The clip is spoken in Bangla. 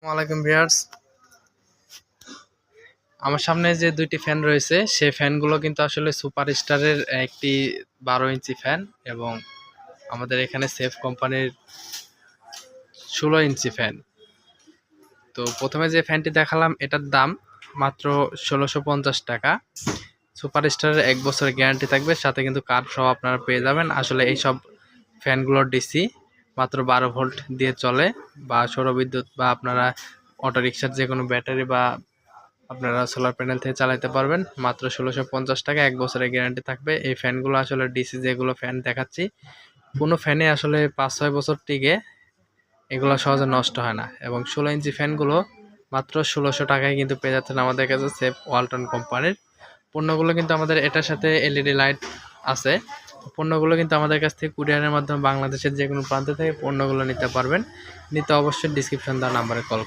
ওয়ালাইকুম ভিউয়ার্স, আমার সামনে যে দুইটি ফ্যান রয়েছে সেই ফ্যানগুলো কিন্তু আসলে সুপারস্টারের একটি 12 ইঞ্চি ফ্যান এবং আমাদের এখানে সেফ কোম্পানির 16 ইঞ্চি ফ্যান। তো প্রথমে যে ফ্যানটি দেখালাম এটার দাম মাত্র 1650 টাকা। সুপারস্টারের 1 বছরের গ্যারান্টি থাকবে, সাথে কিন্তু কার্ড সহ আপনারা পেয়ে যাবেন। আসলে এইসব ফ্যানগুলোর ডিসি মাত্র 12 ভোল্ট দিয়ে চলে, বা সৌরবিদ্যুৎ বা আপনারা অটোরিকশার যে কোনো ব্যাটারি বা আপনারা সোলার প্যানেল থেকে চালাতে পারবেন। মাত্র 1650 টাকা, 1 বছরের গ্যারান্টি থাকবে। এই ফ্যানগুলো আসলে ডিসি যেগুলো ফ্যান দেখাচ্ছি কোনো ফ্যানে আসলে 5-6 বছর টিকে, এগুলো সহজে নষ্ট হয় না। এবং 16 ইঞ্চি ফ্যানগুলো মাত্র 1600 টাকায় কিন্তু পেয়ে যাচ্ছেন আমাদের কাছে সেফ ওয়ালটন কোম্পানির। পণ্যগুলো কিন্তু আমাদের এটার সাথে এলইডি লাইট আছে। পণ্যগুলো কিন্তু আমাদের কাছ থেকে কুরিয়ারের মাধ্যমে বাংলাদেশের যে কোনো প্রান্ত থেকে পণ্যগুলো নিতে পারবেন। নিতে অবশ্যই ডিসক্রিপশন দেওয়া নাম্বারে কল